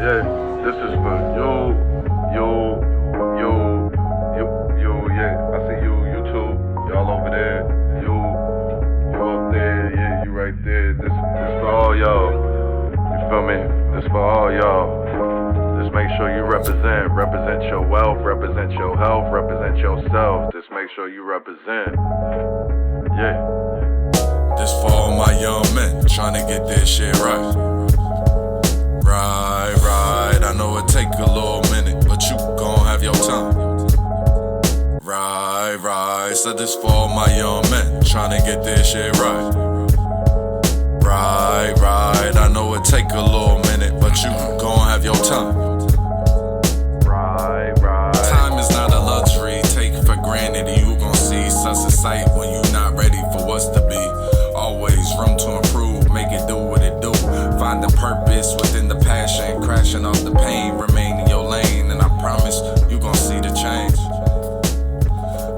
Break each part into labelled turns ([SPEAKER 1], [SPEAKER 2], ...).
[SPEAKER 1] Yeah, this is for you, yeah. I see you too. Y'all over there. You up there. Yeah, you right there. This for all y'all. You feel me? This for all y'all. Just make sure you represent your wealth, represent your health, represent yourself. Just make sure you represent. Yeah.
[SPEAKER 2] This for all my young men trying to get this shit right. Right, I know it take a little minute, but you gon' have your time. Right, so this for all my young men trying to get this shit right. Right, I know it take a little minute, but you gon' have your time.
[SPEAKER 1] Right.
[SPEAKER 2] Time is not a luxury, take for granted. You gon' see such a sight when you not ready for what's to be. Always room to improve, make it do what it do. Find the purpose within the passion, crashing off the pain, remain in your lane, and I promise you gon' see the change.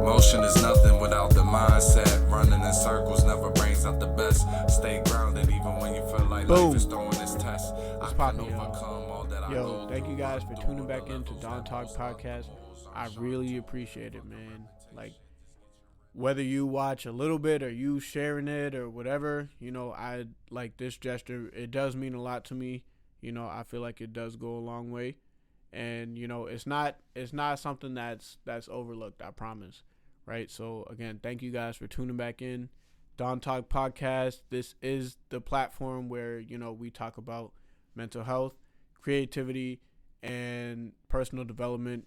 [SPEAKER 2] Motion is nothing without the mindset. Running in circles never brings out the best. Stay grounded even when you feel like life is throwing its test. I can overcome all that I
[SPEAKER 3] Yo, thank you guys for tuning back into Don Talk Podcast. I really appreciate it, man. Like, whether you watch a little bit or you sharing it or whatever, I like this gesture. It does mean a lot to me. I feel like it does go a long way. And, it's not something that's overlooked, I promise. Right? So, again, thank you guys for tuning back in. Don Talk Podcast. This is the platform where, we talk about mental health, creativity, and personal development.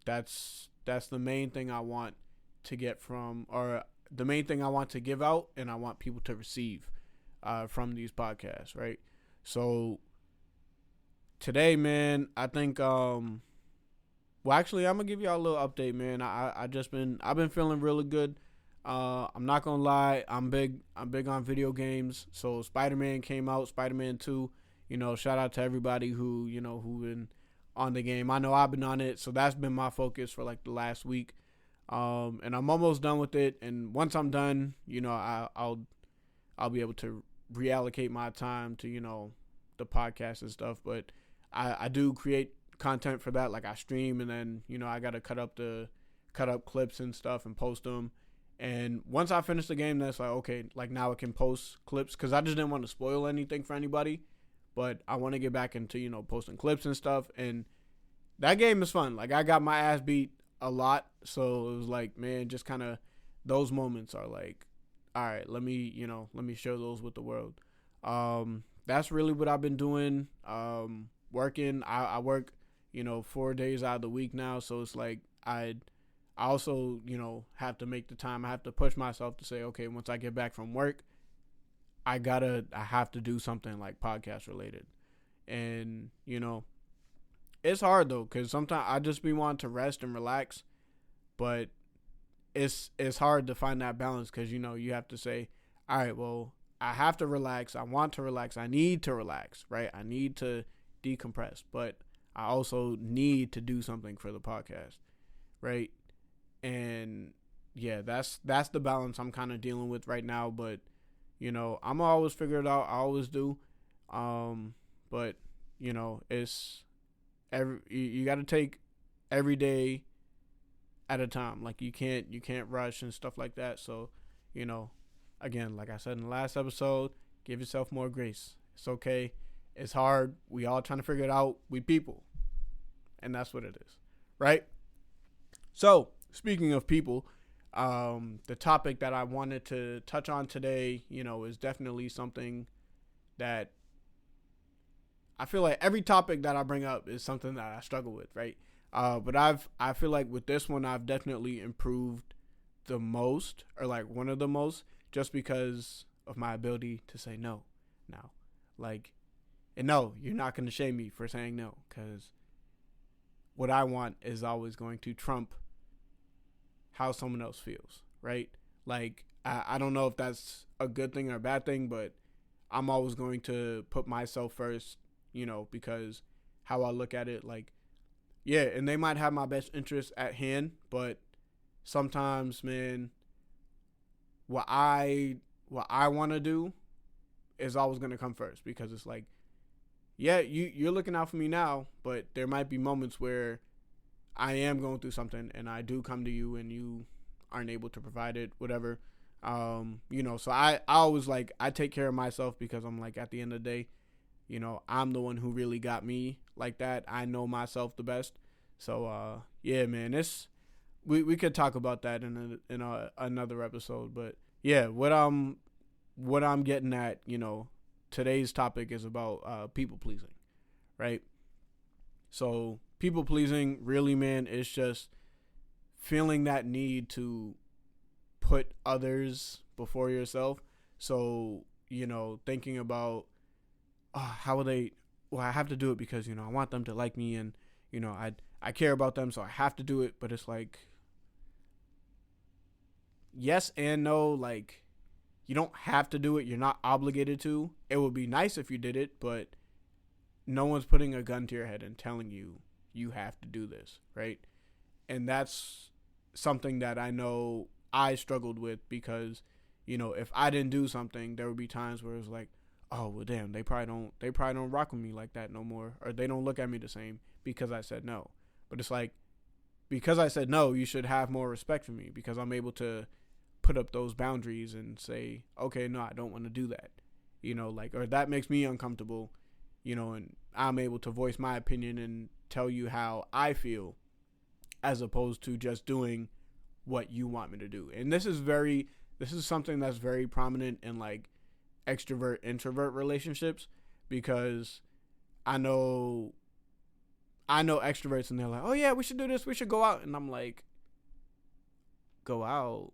[SPEAKER 3] That's the main thing I want to get from, or the main thing I want to give out, and I want people to receive from these podcasts, right? So today, man, I think actually I'm gonna give y'all a little update, man. I've been feeling really good. I'm not gonna lie, I'm big on video games. So Spider-Man came out, Spider-Man 2. Shout out to everybody who been on the game. I know I've been on it, so that's been my focus for like the last week. And I'm almost done with it. And once I'm done, I'll be able to reallocate my time to, the podcast and stuff. But I do create content for that. Like I stream, and then, I got to cut up clips and stuff and post them. And once I finish the game, that's like, okay, like now I can post clips, because I just didn't want to spoil anything for anybody. But I want to get back into, posting clips and stuff. And that game is fun. Like I got my ass beat a lot, so it was like, man, just kind of those moments are like, all right, let me share those with the world. That's really what I've been doing. Working. I work 4 days out of the week now, so it's like I also have to make the time. I have to push myself to say, okay, once I get back from work, I have to do something like podcast related. And it's hard though, because sometimes I just be wanting to rest and relax, but it's hard to find that balance, because you have to say, all right, well, I have to relax, I want to relax, I need to relax, right? I need to decompress, but I also need to do something for the podcast, right? And yeah, that's the balance I'm kind of dealing with right now. But I'm always figure it out. I always do. But it's you got to take every day at a time. Like you can't rush and stuff like that. So again, like I said in the last episode, give yourself more grace. It's okay. It's hard. We all trying to figure it out. We people, and that's what it is, right? So speaking of people, the topic that I wanted to touch on today, is definitely something that I feel like every topic that I bring up is something that I struggle with, right? But I feel like with this one, I've definitely improved the most, or like one of the most, just because of my ability to say no now. Like, and no, you're not going to shame me for saying no, because what I want is always going to trump how someone else feels, right? Like, I don't know if that's a good thing or a bad thing, but I'm always going to put myself first, because how I look at it, like, yeah, and they might have my best interest at hand, but sometimes, man, what I want to do is always going to come first, because it's like, yeah, you're looking out for me now, but there might be moments where I am going through something and I do come to you and you aren't able to provide it, whatever. So I always like, I take care of myself because I'm like, at the end of the day, I'm the one who really got me like that. I know myself the best. So, yeah, man, we could talk about that in another episode, but yeah, what I'm getting at, today's topic is about, people pleasing, right? So people pleasing really, man, is just feeling that need to put others before yourself. So, thinking about, how will they, well, I have to do it because, I want them to like me and, I care about them, so I have to do it. But it's like, yes and no. Like, you don't have to do it. You're not obligated to. It would be nice if you did it, but no one's putting a gun to your head and telling you you have to do this, right? And that's something that I know I struggled with because, if I didn't do something, there would be times where it was like, oh, well, damn, they probably don't rock with me like that no more, or they don't look at me the same because I said no. But it's like, because I said no, you should have more respect for me because I'm able to put up those boundaries and say, okay, no, I don't want to do that, or that makes me uncomfortable, and I'm able to voice my opinion and tell you how I feel as opposed to just doing what you want me to do. And this is something that's very prominent in like extrovert introvert relationships, because I know extroverts and they're like, oh yeah, we should do this, we should go out, and I'm like, go out,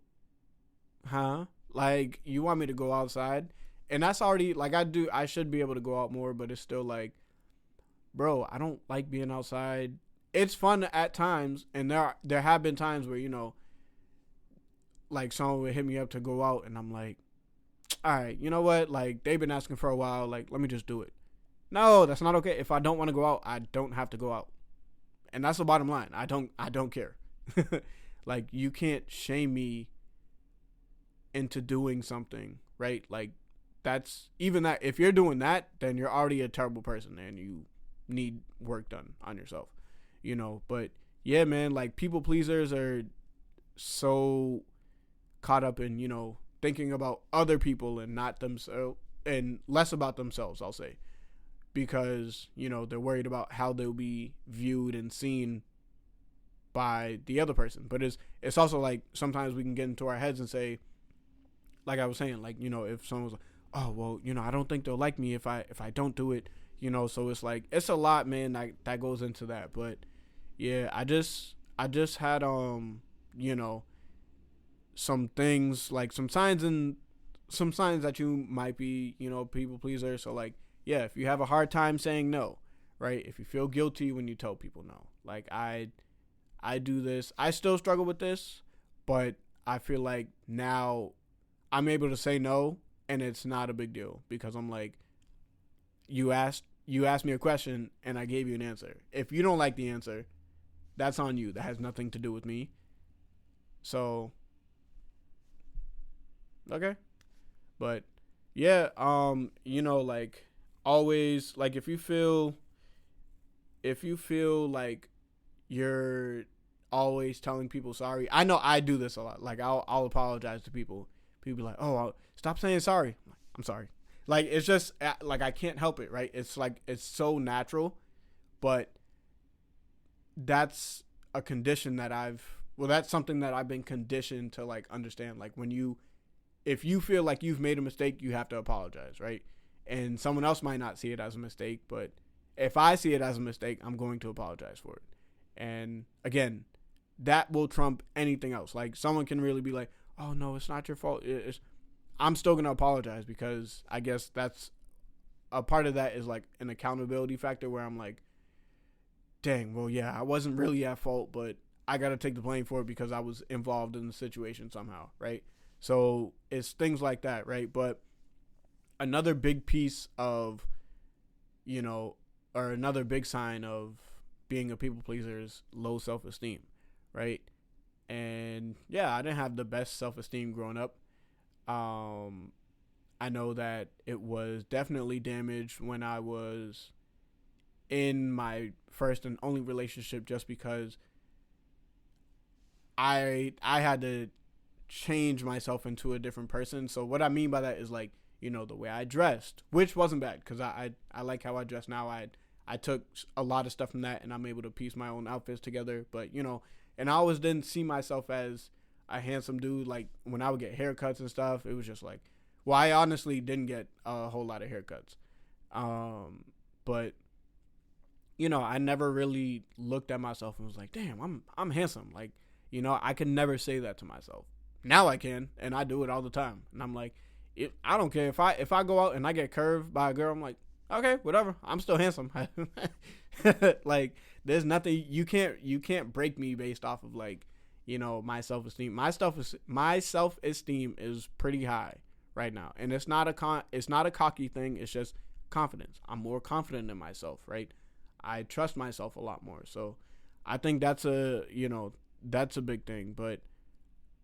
[SPEAKER 3] huh? Like, you want me to go outside? And that's already like, I should be able to go out more, but it's still like, bro, I don't like being outside. It's fun at times, and there have been times where, like someone would hit me up to go out, and I'm like, all right, you know what? Like, they've been asking for a while. Like, let me just do it. No, that's not okay. If I don't want to go out, I don't have to go out. And that's the bottom line. I don't care. Like, you can't shame me into doing something, right? Like, that's even that. If you're doing that, then you're already a terrible person and you need work done on yourself, But yeah, man, like, people pleasers are so caught up in, thinking about other people and not themselves, and less about themselves, I'll say, because, they're worried about how they'll be viewed and seen by the other person. But it's also like, sometimes we can get into our heads and say, like I was saying, like, if someone was like, oh, well, I don't think they'll like me if I don't do it, so it's like, it's a lot, man, that goes into that. But yeah, I just had, some things, like some signs that you might be, people pleaser. So like, yeah, if you have a hard time saying no, right? If you feel guilty when you tell people no, like I do this, I still struggle with this, but I feel like now I'm able to say no, and it's not a big deal because I'm like, you asked me a question and I gave you an answer. If you don't like the answer, that's on you. That has nothing to do with me. So, okay. But yeah, like, always, like, if you feel like you're always telling people sorry, I know I do this a lot. Like, I'll apologize to people. People be like, oh, stop saying sorry. I'm sorry. Like, it's just, like, I can't help it, right? It's like, it's so natural, but that's a condition that that's something that I've been conditioned to, like, understand. Like, if you feel like you've made a mistake, you have to apologize, right? And someone else might not see it as a mistake, but if I see it as a mistake, I'm going to apologize for it. And again, that will trump anything else. Like, someone can really be like, oh no, it's not your fault. I'm still going to apologize, because I guess that's a part of that is like an accountability factor where I'm like, dang, well, yeah, I wasn't really at fault, but I got to take the blame for it because I was involved in the situation somehow, right? So it's things like that, right? But another big piece of, or another big sign of being a people pleaser is low self-esteem, right? And yeah, I didn't have the best self-esteem growing up. I know that it was definitely damaged when I was in my first and only relationship just because I had to change myself into a different person. So what I mean by that is like, you know, the way I dressed, which wasn't bad because I like how I dress now. I took a lot of stuff from that and I'm able to piece my own outfits together. But, you know, and I always didn't see myself as a handsome dude. Like when I would get haircuts and stuff, it was just like, well, I honestly didn't get a whole lot of haircuts. But you know, I never really looked at myself and was like, damn, I'm handsome. Like, you know, I could never say that to myself. Now I can, and I do it all the time. And I'm like, I don't care if I go out and I get curved by a girl. I'm like, okay, whatever. I'm still handsome. Like, there's nothing you can't break me based off of like, you know, my self-esteem. My self-esteem is pretty high right now, and it's not a cocky thing. It's just confidence. I'm more confident in myself, right? I trust myself a lot more. So I think that's a big thing. But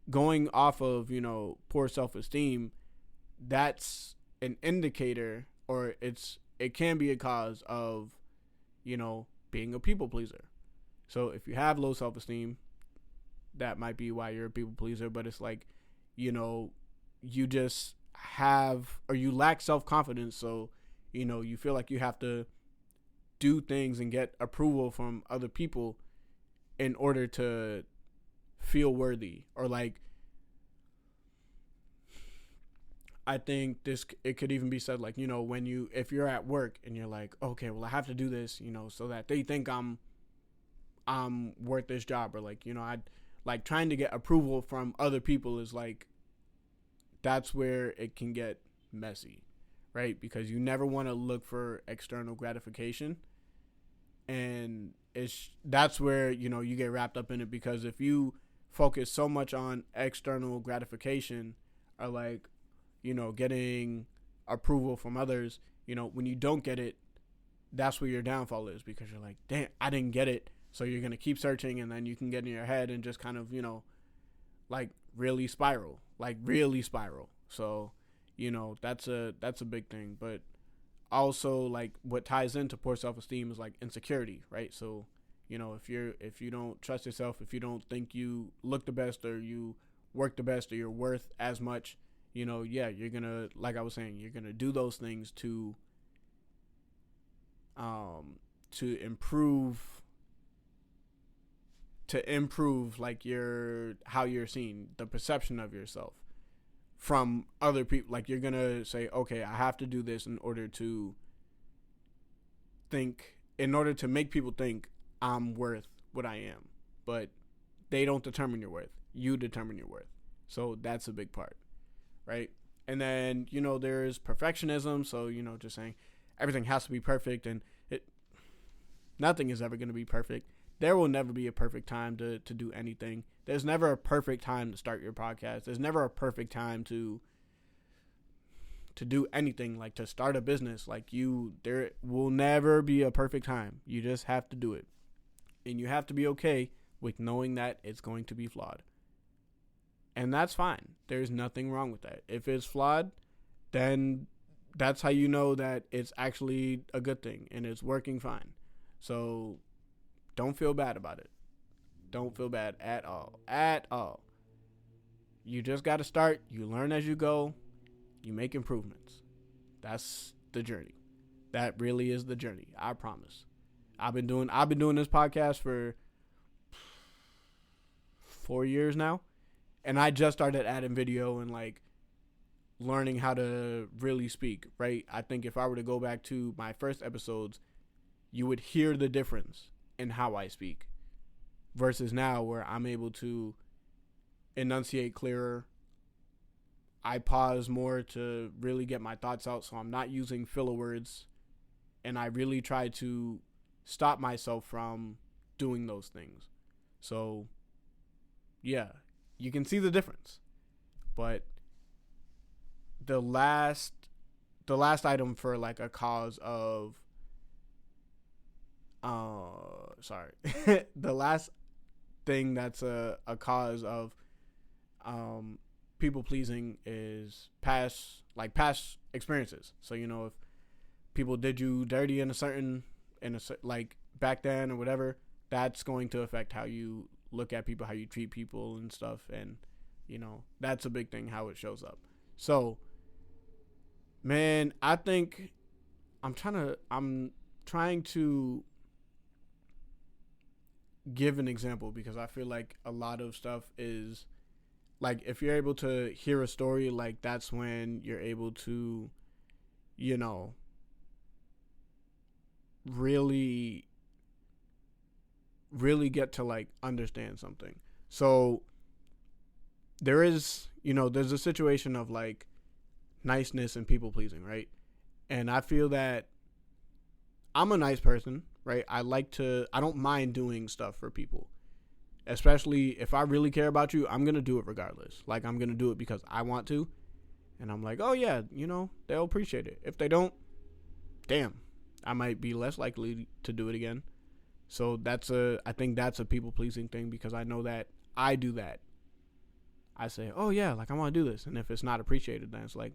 [SPEAKER 3] going off of, you know, poor self-esteem, that's an indicator, or it can be a cause of, you know, being a people pleaser. So if you have low self-esteem, that might be why you're a people pleaser. But it's like, you know, you just you lack self-confidence. So, you know, you feel like you have to do things and get approval from other people in order to feel worthy. Or like, I think it could even be said like, you know, if you're at work and you're like, okay, well, I have to do this, you know, so that they think I'm worth this job. Or like, you know, I like trying to get approval from other people is like, that's where it can get messy, right? Because you never want to look for external gratification. And that's where, you know, you get wrapped up in it, because if you focus so much on external gratification, or like, you know, getting approval from others, you know, when you don't get it, that's where your downfall is, because you're like, damn, I didn't get it. So you're going to keep searching, and then you can get in your head and just kind of, you know, like really spiral. So, you know, that's a big thing. But also, like, what ties into poor self-esteem is like insecurity, right? So, you know, if you don't trust yourself, if you don't think you look the best, or you work the best, or you're worth as much, you know, yeah, you're gonna, like I was saying, you're gonna do those things to improve like how you're seen, the perception of yourself from other people. Like, you're gonna say, okay, I have to do this in order to make people think I'm worth what I am. But they don't determine your worth. You determine your worth. So that's a big part, right? And then, you know, there's perfectionism. So, you know, just saying everything has to be perfect, and nothing is ever going to be perfect. There will never be a perfect time to do anything. There's never a perfect time to start your podcast. There's never a perfect time to do anything, like to start a business. Like, there will never be a perfect time. You just have to do it. And you have to be okay with knowing that it's going to be flawed. And that's fine. There's nothing wrong with that. If it's flawed, then that's how you know that it's actually a good thing and it's working fine. So don't feel bad about it. Don't feel bad at all. At all. You just got to start. You learn as you go. You make improvements. That's the journey. That really is the journey. I promise. I've been doing this podcast for 4 years now. And I just started adding video and like learning how to really speak, right? I think if I were to go back to my first episodes, you would hear the difference in how I speak versus now, where I'm able to enunciate clearer. I pause more to really get my thoughts out, so I'm not using filler words, and I really try to stop myself from doing those things. So yeah, you can see the difference. But the last item for like a cause of the last thing that's a cause of people pleasing is past experiences. So, you know, if people did you dirty in a certain like back then or whatever, that's going to affect how you look at people, how you treat people and stuff. And, you know, that's a big thing, how it shows up. So, man, I think I'm trying to give an example, because I feel like a lot of stuff is like, if you're able to hear a story, like that's when you're able to, you know, really get to like understand something. So there's a situation of like niceness and people pleasing, right? And I feel that I'm a nice person, right? I don't mind doing stuff for people. Especially if I really care about you, I'm going to do it regardless. Like, I'm going to do it because I want to. And I'm like, oh yeah, you know, they'll appreciate it. If they don't, damn, I might be less likely to do it again. So I think that's a people pleasing thing, because I know that I do that. I say, oh yeah, like I want to do this. And if it's not appreciated, then it's like,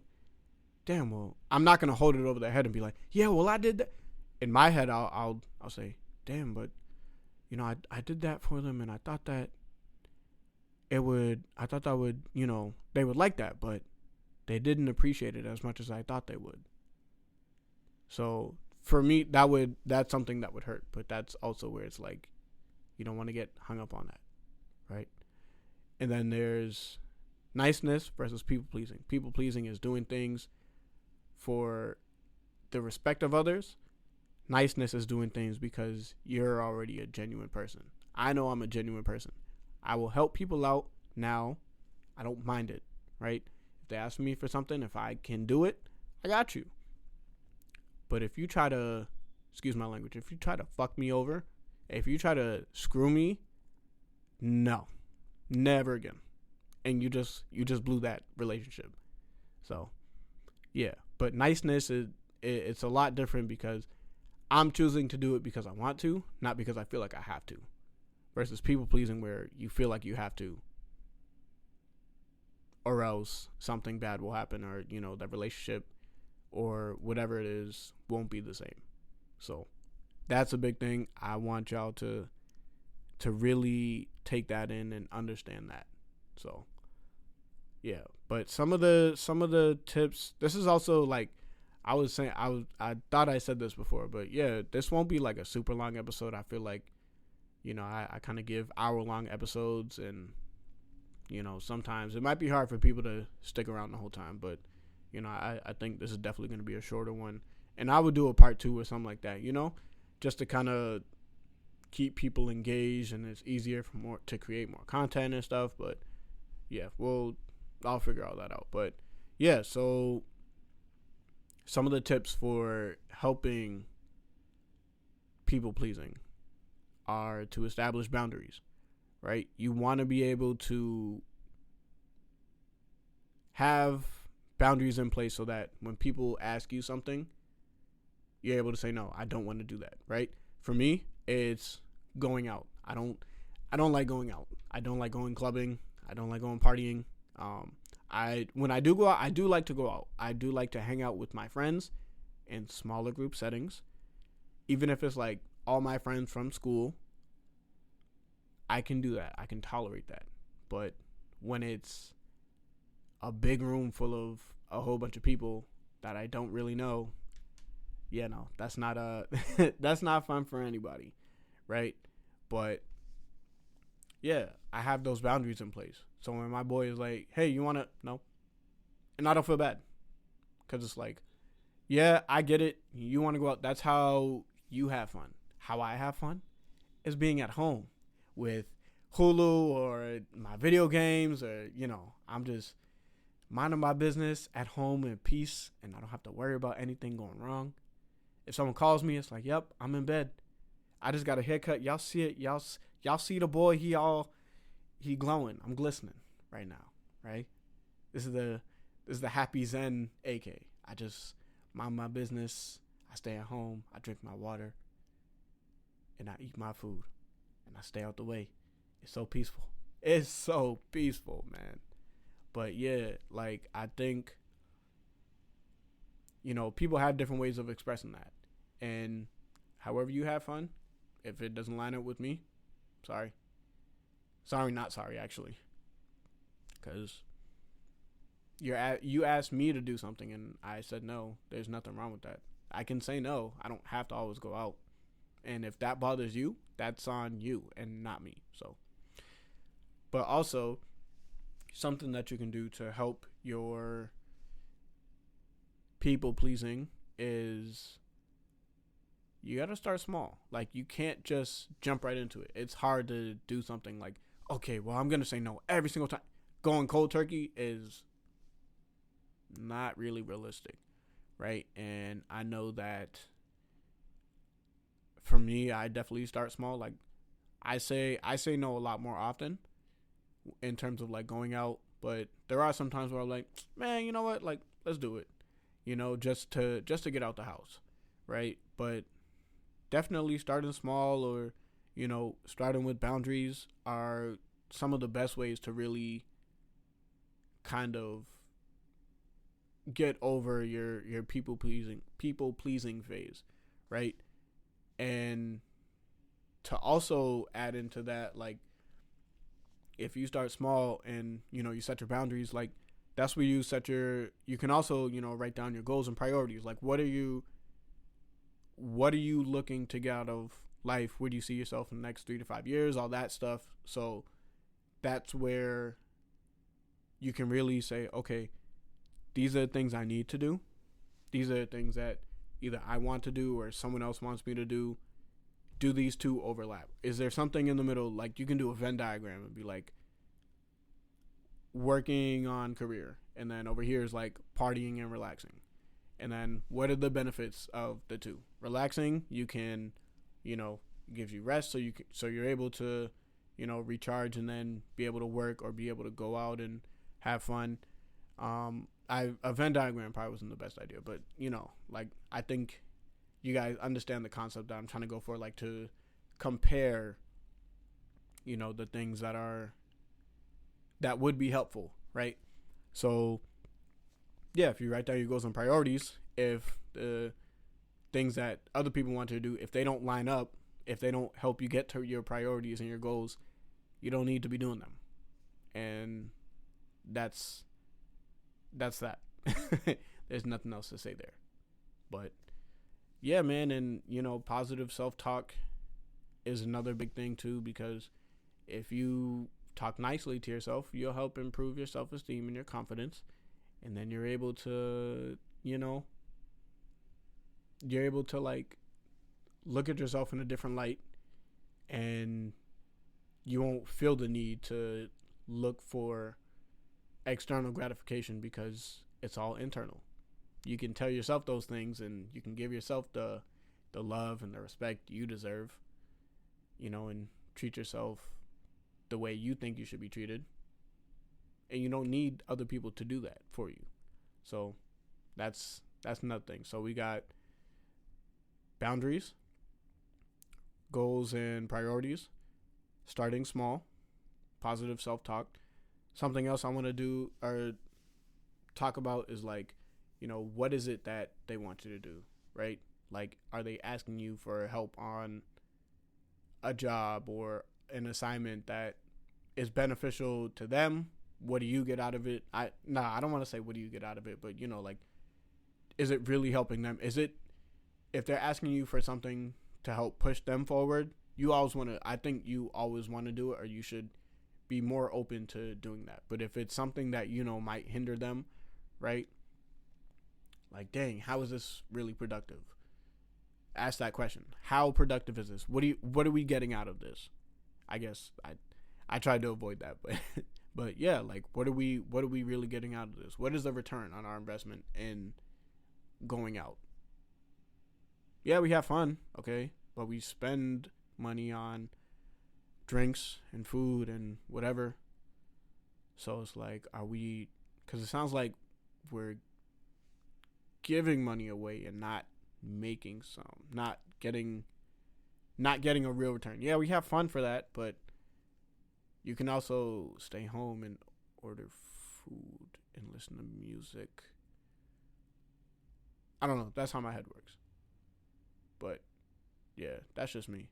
[SPEAKER 3] damn, well, I'm not going to hold it over their head and be like, yeah, well, I did that. In my head, I'll say, damn, but you know, I did that for them, and I thought that would, you know, they would like that, but they didn't appreciate it as much as I thought they would. So for me, that's something that would hurt, but that's also where it's like, you don't want to get hung up on that, right? And then there's niceness versus people pleasing. People pleasing is doing things for the respect of others. Niceness is doing things because you're already a genuine person. I know I'm a genuine person. I will help people out now. I don't mind it, right? If they ask me for something, if I can do it, I got you. But if you try to, excuse my language, if you try to fuck me over, if you try to screw me, no, never again. And you just blew that relationship. So, yeah. But niceness it's a lot different, because I'm choosing to do it because I want to, not because I feel like I have to. Versus people pleasing, where you feel like you have to, or else something bad will happen, or, you know, that relationship or whatever it is won't be the same. So that's a big thing. I want y'all to really take that in and understand that. So yeah, but some of the tips, this is also like, I was saying, I thought I said this before, but yeah, this won't be like a super long episode. I feel like, you know, I kind of give hour-long episodes, and, you know, sometimes it might be hard for people to stick around the whole time, but, you know, I think this is definitely going to be a shorter one, and I would do a part 2 or something like that, you know, just to kind of keep people engaged, and it's easier to create more content and stuff. But yeah, I'll figure all that out. But yeah, so some of the tips for helping people pleasing are to establish boundaries, right? You want to be able to have boundaries in place so that when people ask you something, you're able to say, no, I don't want to do that, right? For me, it's going out. I don't like going out. I don't like going clubbing. I don't like going partying. When I do go out, I do like to go out. I do like to hang out with my friends in smaller group settings. Even if it's like all my friends from school, I can do that. I can tolerate that. But when it's a big room full of a whole bunch of people that I don't really know, yeah, no, that's not that's not fun for anybody, right? But yeah, I have those boundaries in place. So when my boy is like, hey, you want to? No. And I don't feel bad. Because it's like, yeah, I get it. You want to go out. That's how you have fun. How I have fun is being at home with Hulu or my video games, or, you know, I'm just minding my business at home in peace, and I don't have to worry about anything going wrong. If someone calls me, it's like, yep, I'm in bed. I just got a haircut. Y'all see it. Y'all see the boy. He glowing. I'm glistening right now, right? This is the happy Zen AK. I just mind my business. I stay at home. I drink my water, and I eat my food, and I stay out the way. It's so peaceful. It's so peaceful, man. But yeah, like, I think, you know, people have different ways of expressing that. And however you have fun. If it doesn't line up with me, sorry. Sorry, not sorry, actually. Because you asked me to do something and I said no. There's nothing wrong with that. I can say no. I don't have to always go out. And if that bothers you, that's on you and not me. So, but also something that you can do to help your people pleasing is you got to start small. Like, you can't just jump right into it. It's hard to do something like, okay, well, I'm going to say no every single time. Going cold turkey is not really realistic, right? And I know that for me, I definitely start small. Like, I say no a lot more often in terms of like going out, but there are some times where I'm like, man, you know what? Like, let's do it. You know, just to get out the house, right? But definitely starting small, or, you know, starting with boundaries are some of the best ways to really kind of get over your people pleasing phase, right? And to also add into that, like, if you start small and, you know, you set your boundaries, like, that's where you can also, you know, write down your goals and priorities. Like, what are you looking to get out of life? Where do you see yourself in the next 3 to 5 years? All that stuff. So that's where you can really say, okay, these are the things I need to do. These are the things that either I want to do or someone else wants me to do. Do these two overlap? Is there something in the middle? Like, you can do a Venn diagram and be like, working on career, and then over here is like partying and relaxing. And then what are the benefits of the two? Relaxing, you can, you know, gives you rest, so you're able to, you know, recharge and then be able to work or be able to go out and have fun. A Venn diagram probably wasn't the best idea, but, you know, like, I think you guys understand the concept that I'm trying to go for, like, to compare, you know, the things that would be helpful, right? So, yeah, if you write down your goals and priorities, if the things that other people want to do, if they don't line up, if they don't help you get to your priorities and your goals, you don't need to be doing them. And that's that. There's nothing else to say there. But yeah, man, and, you know, positive self-talk is another big thing too, because if you talk nicely to yourself, you'll help improve your self-esteem and your confidence, and then you're able to, you know, like, look at yourself in a different light, and you won't feel the need to look for external gratification because it's all internal. You can tell yourself those things, and you can give yourself the love and the respect you deserve, you know, and treat yourself the way you think you should be treated. And you don't need other people to do that for you. So that's another thing. So we got boundaries, goals and priorities, starting small, positive self-talk. Something else I want to do or talk about is, like, you know, what is it that they want you to do, right? Like, are they asking you for help on a job or an assignment that is beneficial to them? What do you get out of it? I don't want to say what do you get out of it, but, you know, like, is it really helping them? Is it, if they're asking you for something to help push them forward, I think you always want to do it, or you should be more open to doing that. But if it's something that, you know, might hinder them, right? Like, dang, how is this really productive? Ask that question. How productive is this? What are we getting out of this? I guess I tried to avoid that, but yeah, like, what are we really getting out of this? What is the return on our investment in going out? Yeah, we have fun, okay, but we spend money on drinks and food and whatever. So it's like, because it sounds like we're giving money away and not making not getting a real return. Yeah, we have fun for that, but you can also stay home and order food and listen to music. I don't know. That's how my head works. But yeah, that's just me.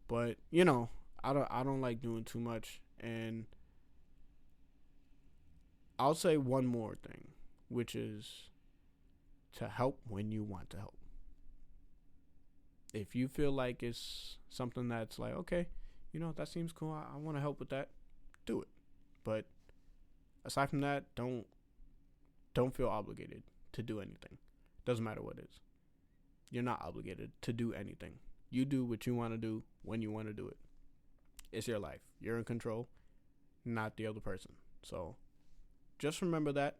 [SPEAKER 3] But, you know, I don't like doing too much. And I'll say one more thing, which is to help when you want to help. If you feel like it's something that's like, okay, you know, that seems cool, I want to help with that, do it. But aside from that, don't feel obligated to do anything. Doesn't matter what it is. You're not obligated to do anything. You do what you want to do when you want to do it. It's your life. You're in control, not the other person. So just remember that,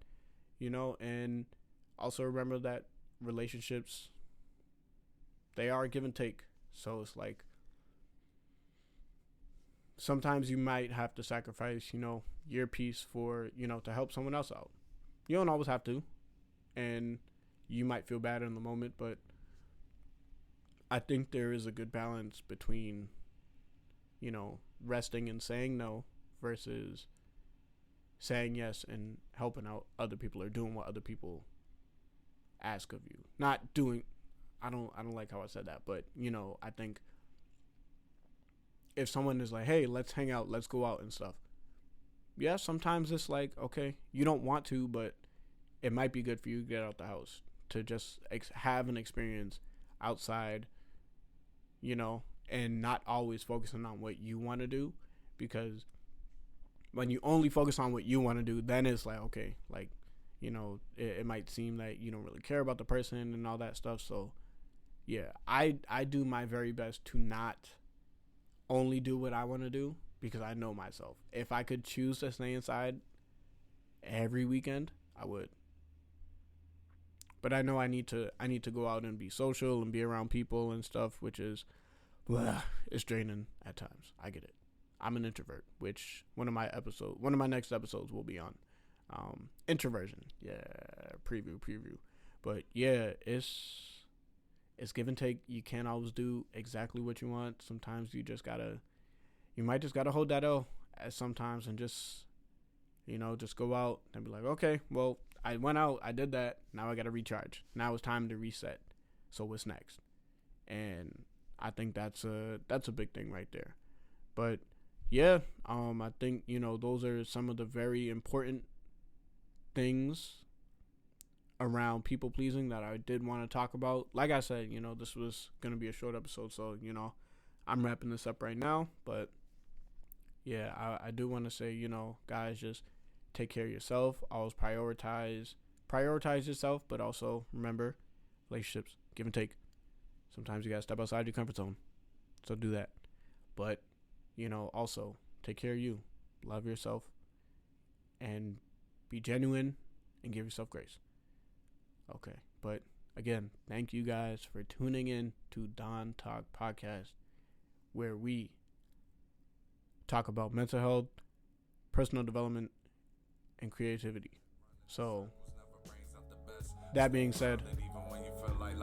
[SPEAKER 3] you know, and also remember that relationships, they are give and take. So it's like sometimes you might have to sacrifice, you know, your peace for, you know, to help someone else out. You don't always have to. And you might feel bad in the moment, but I think there is a good balance between, you know, resting and saying no versus saying yes and helping out other people or doing what other people ask of you. Not doing, I don't like how I said that, but, you know, I think if someone is like, hey, let's hang out, let's go out and stuff. Yeah, sometimes it's like, okay, you don't want to, but it might be good for you to get out the house, to just have an experience outside, you know, and not always focusing on what you want to do. Because when you only focus on what you want to do, then it's like, okay, like, you know, it might seem that you don't really care about the person and all that stuff. So yeah, I do my very best to not only do what I want to do, because I know myself. If I could choose to stay inside every weekend, I would. But I know I need to go out and be social and be around people and stuff, which is, it's draining at times. I get it. I'm an introvert, which one of my next episodes will be on introversion. Yeah, preview. But yeah, it's give and take. You can't always do exactly what you want. Sometimes you might just gotta hold that L at sometimes and just, you know, just go out and be like, okay, well, I went out, I did that, now I gotta recharge. Now it's time to reset. So what's next? And I think that's a big thing right there. But yeah, I think, you know, those are some of the very important things around people pleasing that I did want to talk about. Like I said, you know, this was gonna be a short episode, so, you know, I'm wrapping this up right now. But yeah, I do want to say, you know, guys, just take care of yourself. Always prioritize yourself, but also remember, relationships, give and take. Sometimes you gotta step outside your comfort zone, so do that. But, you know, also take care of you, love yourself, and be genuine and give yourself grace. Okay, but again, thank you guys for tuning in to Don Talk Podcast, where we talk about mental health, personal development, and creativity. So, that being said,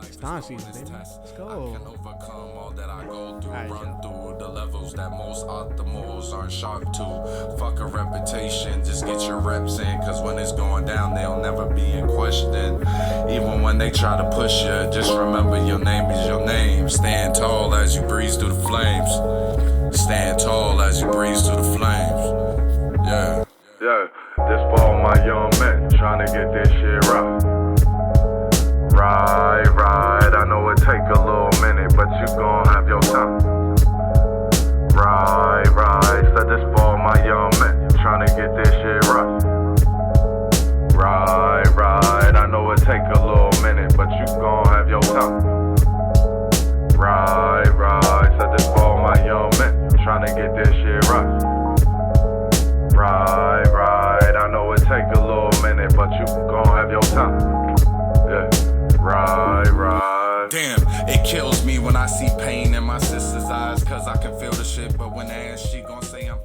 [SPEAKER 3] it's Don season, baby. Let's go.
[SPEAKER 2] I can overcome all that I go through, run through the levels that most optimals aren't sharp to. Fuck a reputation, just get your reps in, cause when it's going down, they'll never be in question. Even when they try to push you, just remember your name is your name. Stand tall as you breeze through the flames. Stand tall as you breeze through the flames. Yeah.
[SPEAKER 1] Yeah, this for all my young men trying to get this shit right. Right, I know it take a little minute, but you gon' have your time. Right, said this for all my young men trying to get this shit right. Right, I know it take a little minute, but you gon' have your time. Right, said this for all my young men trying to get this shit right. Right, I know it take a little minute, but you gon' have your time. Yeah, right.
[SPEAKER 2] Damn, it kills me when I see pain in my sister's eyes, cause I can feel the shit, but when they ask, she gon' say I'm